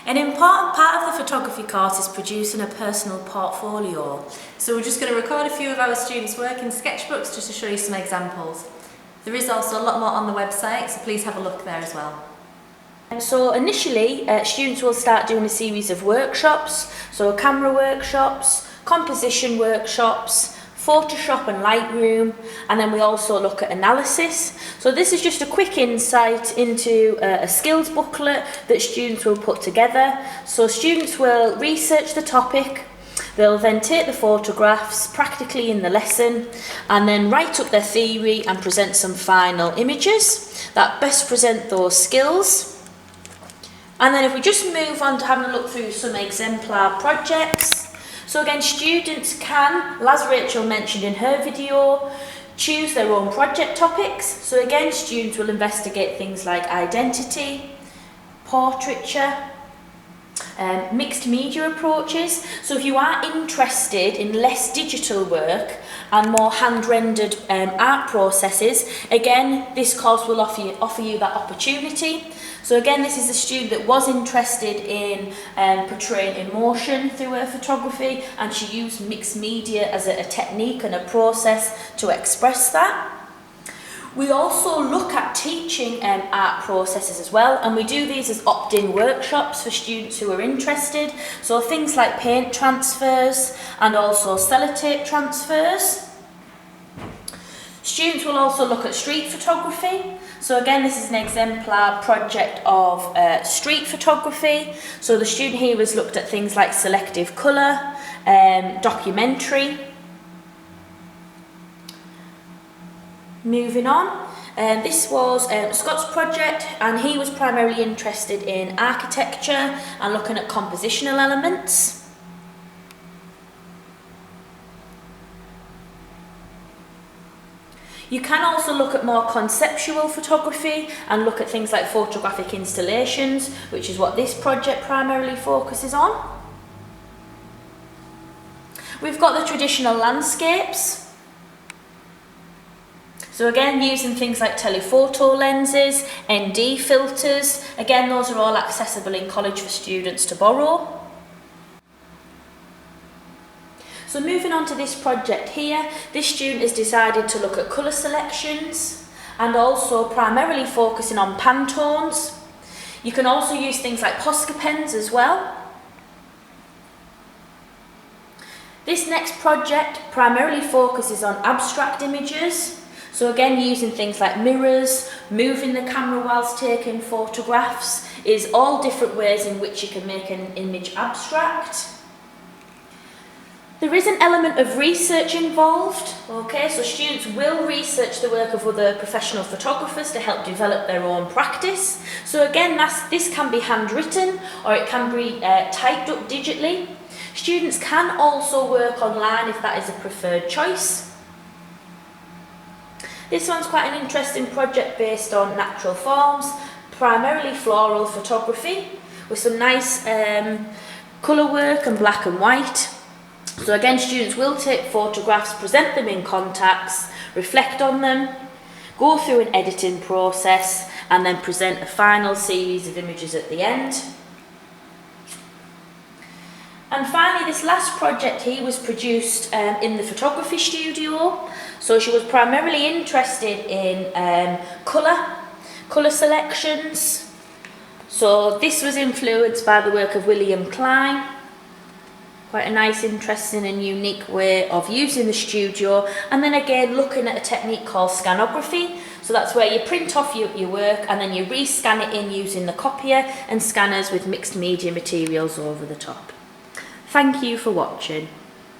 An important part of the photography course is producing a personal portfolio. So we're just going to record a few of our students' work in sketchbooks just to show you some examples. There is also a lot more on the website, so please have a look there as well. So initially, students will start doing a series of workshops, so camera workshops, composition workshops, Photoshop and Lightroom, and then we also look at analysis. So this is just a quick insight into a skills booklet that students will put together. So students will research the topic, they'll then take the photographs practically in the lesson and then write up their theory and present some final images that best present those skills. And then if we just move on to having a look through some exemplar projects. So again, students can, as Rachel mentioned in her video, choose their own project topics. So again, students will investigate things like identity, portraiture, mixed media approaches. So if you are interested in less digital work and more hand-rendered art processes, again, this course will offer you that opportunity. So again, this is a student that was interested in portraying emotion through her photography, and she used mixed media as a technique and a process to express that. We also look at teaching art processes as well, and we do these as opt-in workshops for students who are interested. So things like paint transfers and also sellotape transfers. Students will also look at street photography. So again, this is an exemplar project of street photography. So the student here has looked at things like selective colour, documentary. Moving on, this was Scott's project, and he was primarily interested in architecture and looking at compositional elements. You can also look at more conceptual photography and look at things like photographic installations, which is what this project primarily focuses on. We've got the traditional landscapes. So again, using things like telephoto lenses, ND filters, again, those are all accessible in college for students to borrow. So moving on to this project here, this student has decided to look at colour selections and also primarily focusing on Pantones. You can also use things like Posca pens as well. This next project primarily focuses on abstract images. So again, using things like mirrors, moving the camera whilst taking photographs is all different ways in which you can make an image abstract. There is an element of research involved, okay, so students will research the work of other professional photographers to help develop their own practice. So again, this can be handwritten or it can be typed up digitally. Students can also work online if that is a preferred choice. This one's quite an interesting project based on natural forms, primarily floral photography, with some nice colour work and black and white. So again, students will take photographs, present them in contacts, reflect on them, go through an editing process, and then present a final series of images at the end. And finally, this last project here was produced in the photography studio. So she was primarily interested in colour selections. So this was influenced by the work of William Klein. Quite a nice, interesting and unique way of using the studio. And then again, looking at a technique called scanography. So that's where you print off your work and then you re-scan it in using the copier and scanners with mixed media materials over the top. Thank you for watching.